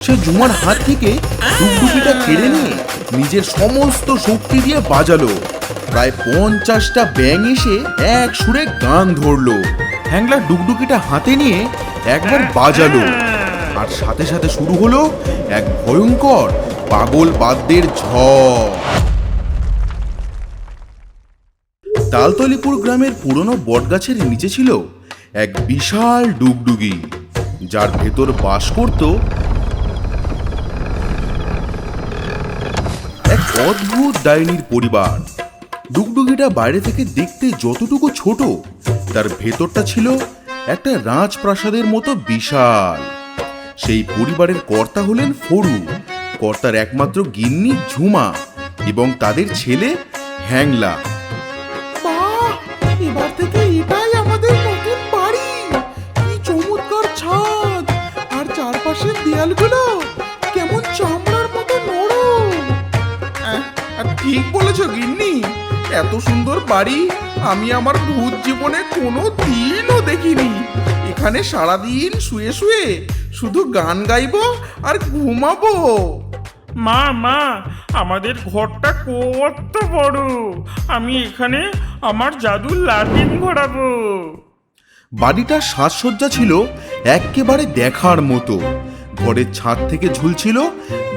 সে ঝুমার হাত থেকে ডুগডুগিটা কেড়ে নিয়ে নিজের সমস্ত শক্তি দিয়ে বাজালো। প্রায় 50টা ব্যাঙ এসে এক সুরে গান ধরলো। হ্যাংলা ডুগডুগিটা হাতে নিয়ে একবার বাজালো, আর সাথে সাথে শুরু হলো এক ভয়ঙ্কর পাগল বাদ্যের ঝড়। তালতলিপুর গ্রামের পুরনো বটগাছের নিচে ছিল এক বিশাল ডুগডুগি, যার ভেতর বাস করত এক অদ্ভুত ডাইনির পরিবার। ডুগডুগিটা বাইরে থেকে দেখতে যতটুকু ছোট, তার ভেতরটা ছিল একটা রাজপ্রাসাদের মতো বিশাল। সেই পরিবারের কর্তা হলেন ফরু, কর্তার একমাত্র গিন্নি ঝুমা এবং তাদের ছেলে হ্যাংলা। এবার থেকে এটাই আমাদের নতুন বাড়ি। কি চমৎকার ছাদ, আর চারপাশের দেয়ালগুলো কেমন চামড়ার মতো নরম। ঠিক বলেছো গিন্নি, এত সুন্দর বাড়ি আমি আমার ভূত জীবনে কোনো দিনও দেখিনি। এখানে সারাদিন শুয়ে শুয়ে শুধু গান গাইবো আর ঘুমাবো। মা মা, আমাদের ঘরটা কত বড়! আমি এখানে আমার জাদুর লাটিম ঘোরাবো। বাড়িটার সাজসজ্জা ছিল এক্কেবারে দেখার মতো। ঘরের ছাদ থেকে ঝুলছিল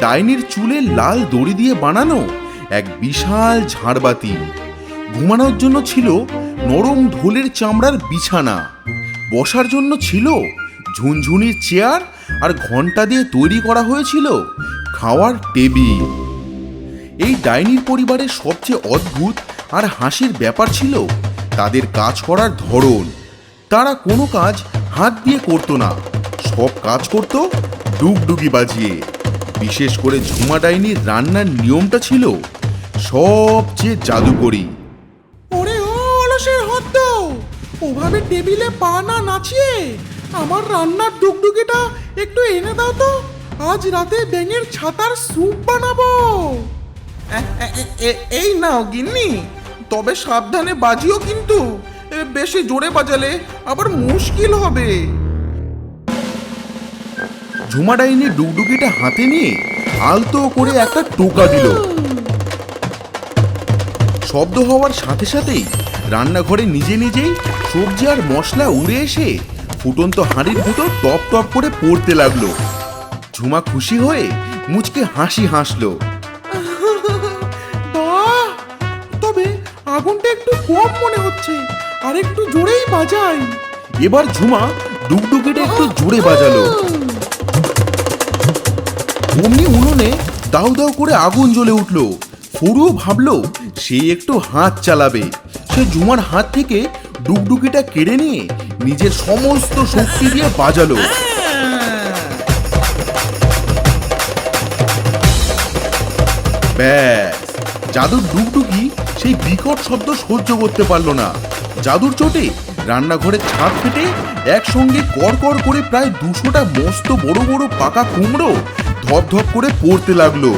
ডাইনির চুলের লাল দড়ি দিয়ে বানানো এক বিশাল ঝাড়বাতি। ঘুমানোর জন্য ছিল নরম ঢোলের চামড়ার বিছানা। বসার জন্য ছিল ঝুনঝুনির চেয়ার, আর ঘন্টা দিয়ে তৈরি করা হয়েছিল খাওয়ার টেবিল। এই ডাইনির পরিবারের সবচেয়ে অদ্ভুত আর হাসির ব্যাপার ছিল তাদের কাজ করার ধরন। তারা কোনো কাজ হাত দিয়ে করতো না, সব কাজ করত ডুগডুগি বাজিয়ে। বিশেষ করে ঝুমা ডাইনির রান্নার নিয়মটা ছিল সবচেয়ে জাদুকরি। ওরে ও অলসের হদ্দ, ওভাবে টেবিলে পা না নাচিয়ে আমার রান্নার ডুগডুগিটা একটু এনে দাও তো। আজ রাতে ব্যাঙের ছাতার স্যুপ বানাবো। এই নাও গিন্নি, তবে সাবধানে বাজিও কিন্তু, বেশি জোরে বাজালে আবার মুশকিল হবে। ঝুমা ডাইনি ডুগডুগিটা হাতে নিয়ে আলতো করে একটা টোকা দিল। শব্দ হওয়ার সাথে সাথেই রান্নাঘরে নিজে নিজেই সবজি আর মশলা উড়ে এসে ফুটন্ত হাঁড়ির ভিতর টপ টপ করে পড়তে লাগলো। ঝুমা খুশি হয়ে মুচকে হাসি হাসলো। বাহ, তবে আগুনটা একটু কম মনে হচ্ছে, আর একটু জোরেই বাজাই। এবার ঝুমা ডুগডুগিটা একটু জোরে বাজালো। অমনি উনুনে দাউ দাউ করে আগুন জ্বলে উঠলো। ফরুও ভাবলো সে একটু হাত চালাবে। সে ঝুমার হাত থেকে ডুগডুগিটা কেড়ে নিয়ে নিজের সমস্ত শক্তি দিয়ে বাজালো। ব্যাস, জাদুর ডুগডুগি সেই বিকট শব্দ সহ্য করতে পারলো না। জাদুর চোটে রান্নাঘরের ছাদ ফেটে একসঙ্গে কড়কড় করে প্রায় 200টা মস্ত বড় বড় পাকা কুমড়ো ধপ ধপ করে পড়তে লাগলো।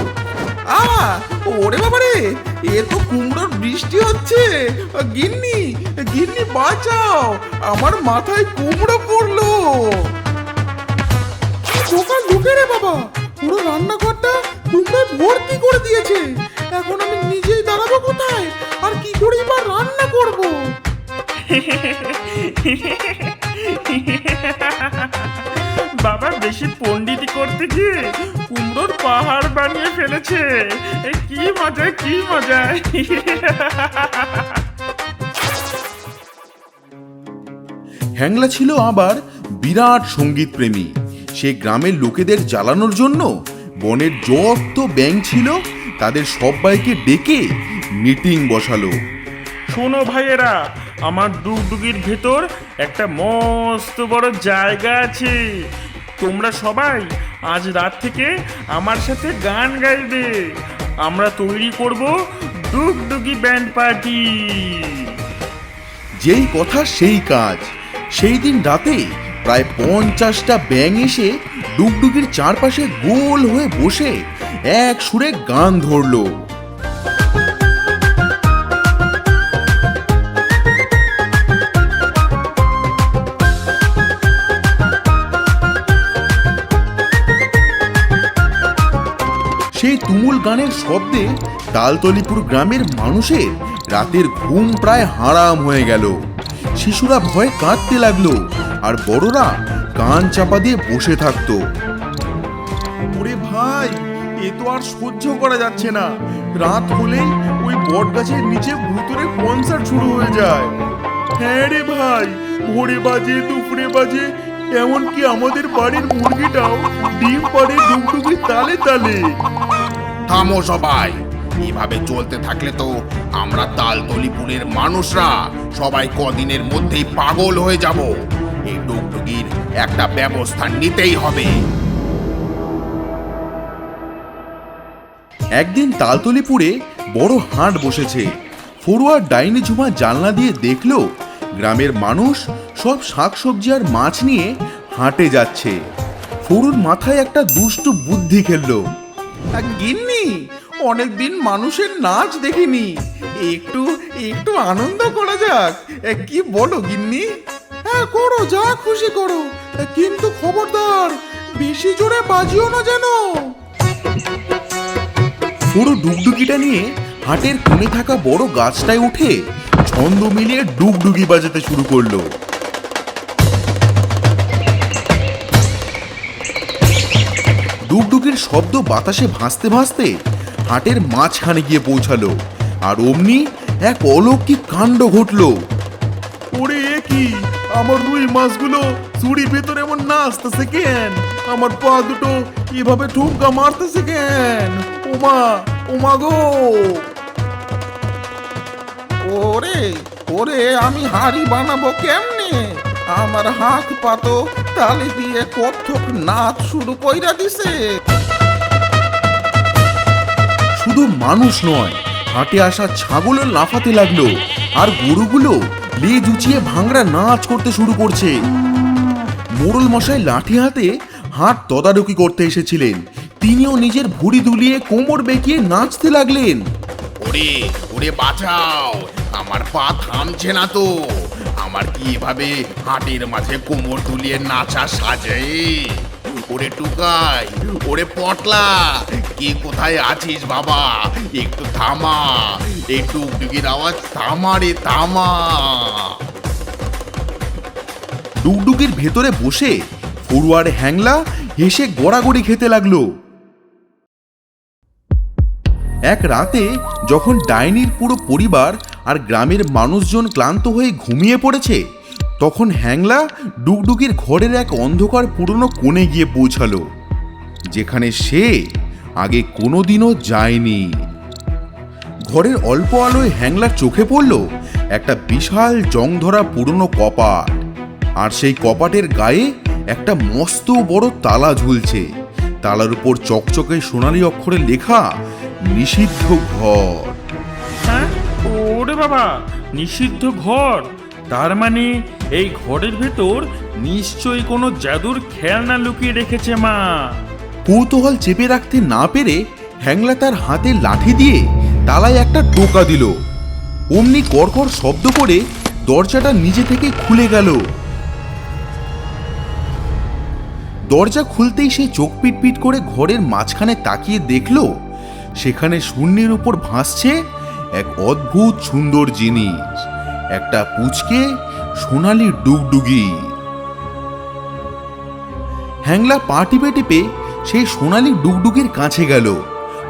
ওরে বাবারে, এ তো কুমড়োর বৃষ্টি হচ্ছে। গিন্নি গিন্নি বাঁচাও, আমার মাথায় কুমড়ো পড়লো। বোকা লোকে রে বাবা, পুরো রান্নাঘরটা কুমড়োয় ভর্তি করে দিয়েছে। এখন আমি নিজেই দাঁড়াবো কোথায়, আর কি করেই বা রান্না করবো? বাবা বেশি পণ্ডিতি করতে গিয়ে কুমড়োর পাহাড় বানিয়ে ফেলেছে। কি মজা, কি মজা! হ্যাংলা ছিল আবার বিরাট সঙ্গীত প্রেমী। সে গ্রামের লোকেদের জ্বালানোর জন্য বনের যত ব্যাঙ ছিল তাদের সবাইকে ডেকে মিটিং বসালো। শোনো ভাইয়েরা, আমার ডুগডুগির ভেতর একটা মস্ত বড় জায়গা আছে। তোমরা সবাই আজ রাত থেকে আমার সাথে গান গাইবে। আমরা তৈরি করব ডুগডুগি ব্যান্ড পার্টি। যেই কথা সেই কাজ। সেই দিন রাতে প্রায় 50টা ব্যাঙ এসে ডুগডুগির চারপাশে গোল হয়ে বসে এক সুরে গান ধরলো। সেই তুমুল গানের শব্দে তালতলিপুর গ্রামের মানুষের রাতের ঘুম প্রায় হারাম হয়ে গেল। শিশুরা ভয়ে কাঁদতে লাগলো, আর বড়রা কান চাপা দিয়ে বসে থাকতো। ওরে ভাই, এ তো আর সহ্য করা যাচ্ছে না। রাত হলেই ওই বট গাছের নিচে ভুতুরে কনসার্ট শুরু হয়ে যায়। হ্যাঁ রে ভাই, ভোরে বাজে, দুপুরে বাজে, এমনকি আমাদের বাড়ির মুরগিটাও ডিম পাড়ে ডুগডুগির তালে তালে। থামো সবাই, এভাবে চলতে থাকলে তো আমরা তালতলিপুরের মানুষরা সবাই কদিনের মধ্যেই পাগল হয়ে যাব। এই ডুগডুগির একটা ব্যবস্থা নিতেই হবে। একদিন তালতলিপুরে বড় হাট বসেছে। ফড়ুয়ার ডাইনি ঝুমা জানলা দিয়ে দেখলো গ্রামের মানুষ সব শাকসবজি আর মাছ নিয়ে হাটে যাচ্ছে। ফড়ুর মাথায় একটা দুষ্টু বুদ্ধি খেললো। গিন্নি, অনেকদিন মানুষের নাচ দেখিনি, একটু একটু আনন্দ করা যাক। কি বলো গিন্নি? হ্যাঁ করো, যা খুশি করো, কিন্তু খবরদার বেশি জোরে বাজিও না যেন। ফড়ু ডুগডুগিটা নিয়ে হাটের কোণে থাকা বড় গাছটায় উঠে ছন্দ মিলিয়ে ডুগডুগি বাজাতে শুরু করলো। ডুগডুগির শব্দ বাতাসে ভাসতে ভাসতে হাটের মাঝখানে গিয়ে পৌঁছালো, আর অমনি এক অলৌকিক কাণ্ড ঘটলো। ওরে এ কি, আমার রুই মাছগুলো চুড়ি ভেতরে এমন নাচতেছে কেন? আমার পা দুটো এভাবে ঠুমকা মারতেছে কেন? ওমা, ওমা গো! ওরে ওরে, আমি হাড়ি বানাবো কেমনে? আমার হাত পাতো তালি দিয়ে কত্থক নাচ শুরু কইরা দিছে। শুধু মানুষ নয়, হাটে আসা ছাগলও লাফাতে লাগলো, আর গরুগুলো লেজ উঁচিয়ে ভাঙড়া নাচ করতে শুরু করছে। মোড়ল মশাই লাঠি হাতে হাট তদারকি করতে এসেছিলেন। তিনিও নিজের ভুঁড়ি দুলিয়ে কোমর বেঁকিয়ে নাচতে লাগলেন। ওরে ওরে বাঁচাও, আমার পা থামছে না তো। আমার কি এভাবে হাটের মাঝে কোমর দুলিয়ে নাচা সাজে? ওরে টুকাই, ওরে পটলা, কে কোথায় আছিস বাবা? একটু থামা, এই ডুগডুগির আওয়াজ থামা রে, থামা। ডুগডুগির ভেতরে বসে ফড়ুয়ার হ্যাংলা হেসে গড়াগড়ি খেতে লাগলো। এক রাতে যখন ডাইনির পুরো পরিবার আর গ্রামের মানুষজন ক্লান্ত হয়ে ঘুমিয়ে পড়েছে, তখন হ্যাংলা ডুগডুগির ঘরের এক অন্ধকার পুরনো কোণে গিয়ে পৌঁছালো, যেখানে সে আগে কোনোদিনও যায়নি। ঘরের অল্প আলোয় হ্যাংলার চোখে পড়ল একটা বিশাল জং ধরা পুরনো কপাট, আর সেই কপাটের গায়ে একটা মস্ত বড় তালা ঝুলছে। তালার উপর চকচকে সোনালী অক্ষরে লেখা নিষিদ্ধ ঘর। হ্যাঁ, ওরে বাবা, নিষিদ্ধ ঘর! তার মানে এই ঘরের ভেতর নিশ্চয়ই কোনো জাদুর খেলনা লুকিয়ে রেখেছে মা। কৌতূহল চেপে রাখতে না পেরে হ্যাংলা তার হাতে লাঠি দিয়ে তালায় একটা টোকা দিল। অমনি কড়কড় শব্দ করে দরজাটা নিজে থেকে খুলে গেল। দরজা খুলতেই সে চোখ পিটপিট করে ঘরের মাঝখানে তাকিয়ে দেখল, সেখানে শূন্যের উপর ভাসছে এক অদ্ভুত সুন্দর জিনিস, একটা পুচকে সোনালি ডুগডুগি। হ্যাংলা পা টিপে টিপে সেই সোনালি ডুগডুগির কাছে গেল।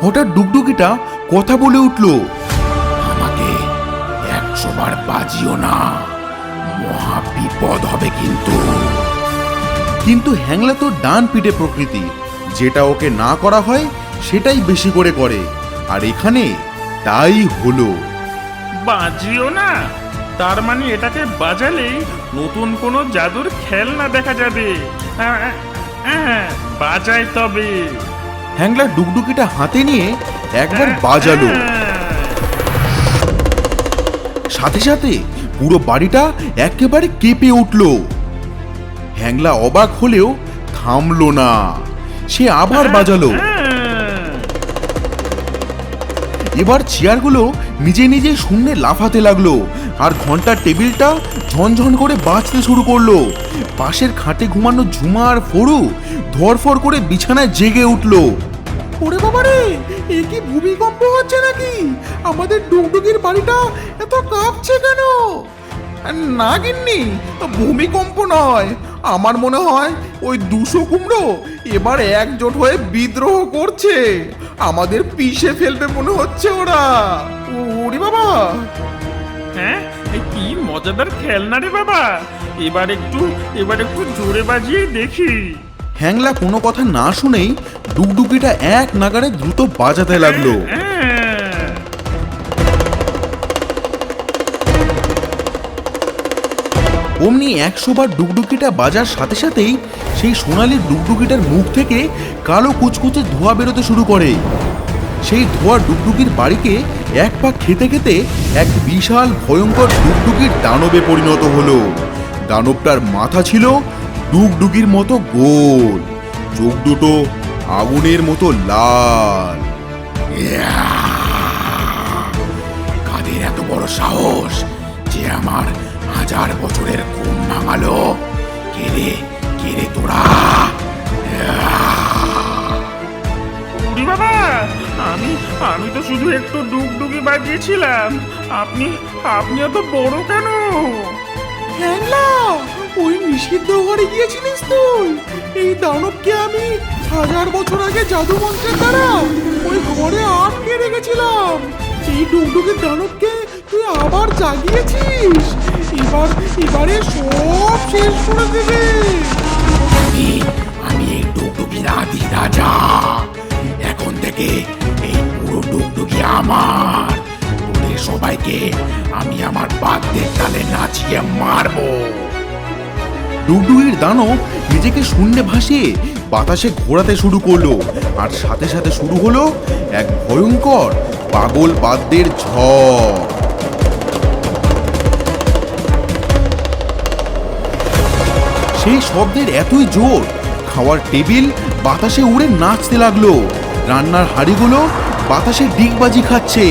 হঠাৎ ডুগডুগিটা কথা বলে উঠল, আমাকে 100 বার বাজিও না, মহা বিপদ হবে কিন্তু। কিন্তু হ্যাংলা তো ডান পিঠে প্রকৃতি, যেটা ওকে না করা হয় সেটাই বেশি করে করে, আর এখানে তাই হলো। বাজিও না? তার মানে এটাকে বাজালেই নতুন কোনো জাদুর খেলনা দেখা যাবে। বাজাই তবে। হ্যাংলা ডুগডুগিটা হাতে নিয়ে একবার বাজালো, সাথে সাথে পুরো বাড়িটা একেবারে কেঁপে উঠল। হ্যাংলা অবাক হলেও থামলো না, সে আবার বাজালো। এবার চেয়ারগুলো নিজে নিজে শূন্যে লাফাতে লাগলো, আর ঘন্টার টেবিলটা ঝনঝন করে বাজতে শুরু করলো। পাশের খাটে ঘুমানো ঝুমা আর ফড়ু ধরফর করে বিছানায় জেগে উঠলো। ওরে বাবা রে, এ কি ভূমিকম্প হচ্ছে নাকি? আমাদের ডুগডুগির বাড়িটা এত কাঁপছে কেন? না গিন্নি, ভূমিকম্প নয়, আমার মনে হয় ওই 200 কুমড়ো এবার একজোট হয়ে বিদ্রোহ করছে। আমাদের পিষে ফেলবে মনে হচ্ছে ওরা। ওরে বাবা! হ্যাঁ, এ কি মজাদার খেলনা রে বাবা। এবার একটু জোরে বাজিয়ে দেখি। হ্যাংলা কোনো কথা না শুনেই ডুগডুগিটা এক নাগাড়ে দ্রুত বাজাতে লাগলো। হ্যাঁ। অমনি 100 বার ডুগডুগিটা বাজার সাথে সাথেই সেই সোনালি ডুগডুগিটার মুখ থেকে কালো কুচকুচে ধোঁয়া বেরোতে শুরু করে। সেই ধোঁয়া ডুগডুগির বাড়িকে এক পাক খেতে খেতে এক বিশাল ভয়ঙ্কর ডুগডুগির দানবে পরিণত হলো। দানবটার মাথা ছিল ডুগডুগির মতো গোল, চোখ দুটো আগুনের মতো লাল। কাদের এত বড় সাহস যে আমার 1000 বছরের ঘুম ভাঙালো? কে রে তোরা? ওরে বাবা, আমি তো শুধু একটু ডুগডুগি বাজিয়েছিলাম। আপনি এত বড় কেন? হ্যাংলা, ওই নিষিদ্ধ ঘরে গিয়েছিলিস তুই? এই দানবকে আমি 1000 বছর আগে জাদু মন্ত্রের দ্বারা ওই ঘরে আটকে রেখেছিলাম। এই ডুগডুগির দানবকে তুই আবার জাগিয়েছিস। এবারে সব শেষ করে দেবে। আমি এই ডুগডুগির আদি রাজা। এখন থেকে এই পুরো ডুগডুগি আমার। তোদের সবাইকে আমি আমার বাদ্যের তালে নাচিয়ে মারবো। ডুগডুগির দানব নিজেকে শূন্যে ভাসিয়ে বাতাসে ঘোরাতে শুরু করলো, আর সাথে সাথে শুরু হলো এক ভয়ঙ্কর পাগল বাদ্যের ঝড়। সেই শব্দের এতই জোর, খাওয়ার টেবিল বাতাসে উড়ে নাচতে লাগলো, রান্নার হাঁড়িগুলো বাতাসে ডিগবাজি খাচ্ছে।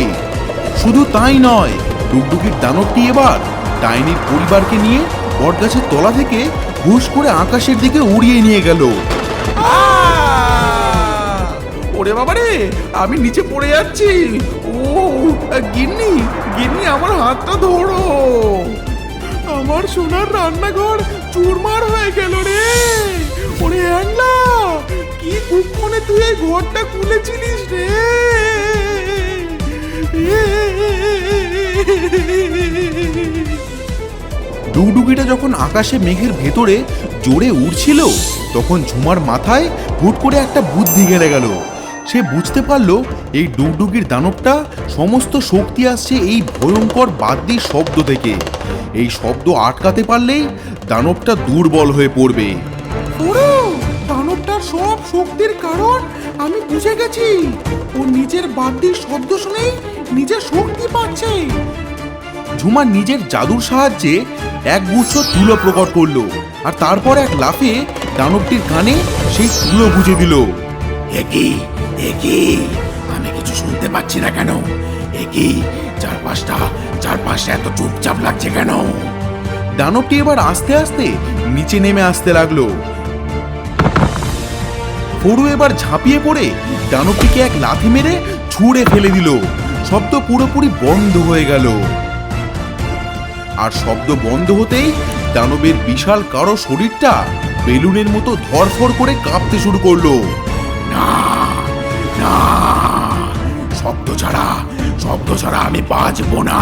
শুধু তাই নয়, ডুগডুগির দানবটি এবার ডাইনির পরিবারকে নিয়ে বটগাছের তলা থেকে হুশ করে আকাশের দিকে উড়িয়ে নিয়ে গেল। ওরে বাবা রে, আমি নিচে পড়ে যাচ্ছি। ও গিন্নি আমার হাতটা ধরো। আমার সোনার রান্নাঘর চুরমার হয়ে গেল রে। ওরে হ্যাংলা, কি কুক্ষণে তুই এই ঘরটা খুলেছিলিস রে? ডুগডুগিটা যখন আকাশে মেঘের ভেতরে জোরে উড়ছিল, তখন ঝুমার মাথায় হুট করে একটা বুদ্ধি গেলে গেল। সে বুঝতে পারলো এই ডুগডুগির দানবটা সমস্ত শক্তি আসছে এই ভয়ঙ্কর বাদ্যির শব্দ থেকে। এই শব্দ আটকাতে পারলেই দানবটা দুর্বল হয়ে পড়বে। ওরে, দানবটার সব শক্তির কারণ আমি বুঝে গেছি। ও নিজের বাদ্যির শব্দ শুনেই নিজের শক্তি পাচ্ছে। ঝুমা নিজের জাদুর সাহায্যে এক গুচ্ছ তুলো প্রকট করলো, আর তারপর এক লাফে দানবটির কানে সেই তুলো গুঁজে দিল। একই আমি কিছু শুনতে পাচ্ছি না কেন? একই চারপাশটা এত চুপচাপ লাগছে কেন? দানবটি এবার আস্তে আস্তে নিচে নেমে আসতে লাগলো। ফরু এবার ঝাঁপিয়ে পড়ে দানবটিকে এক লাথি মেরে ছুঁড়ে ফেলে দিল। শব্দ পুরোপুরি বন্ধ হয়ে গেল, আর শব্দ বন্ধ হতেই দানবের বিশাল কারো শরীরটা বেলুনের মতো ধরফর করে কাঁপতে শুরু করলো। না, শব্দ ছাড়া আমি বাঁচবো না।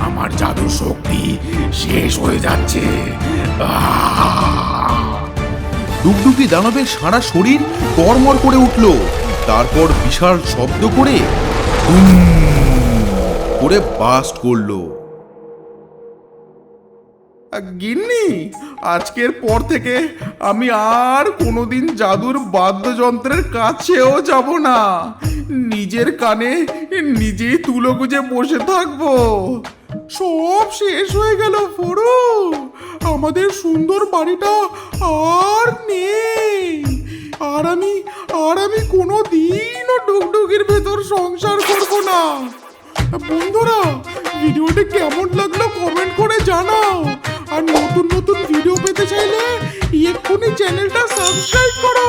আমার জাদুর শক্তি শেষ হয়ে যাচ্ছে। ডুগডুগি দানবের সারা শরীর কড়মড় করে উঠল, তারপর বিশাল শব্দ করে দুম করে বাস্ট করলো। গিন্নি, আজকের পর থেকে আমি আর কোনোদিন জাদুর বাদ্যযন্ত্রের কাছেও যাব না। নিজের কানে নিজেই তুলো গুজে বসে থাকবো। সব শেষ হয়ে গেল ফরু। আমাদের সুন্দর বাড়িটা আর নেই। আর আমি কোনো দিনও ডুগডুগির ভেতর সংসার করব না। বন্ধুরা, ভিডিওটি কেমন লাগলো কমেন্ট করে জানাও। আর নতুন নতুন ভিডিও পেতে চাইলে এক্ষুনি চ্যানেলটা সাবস্ক্রাইব করো।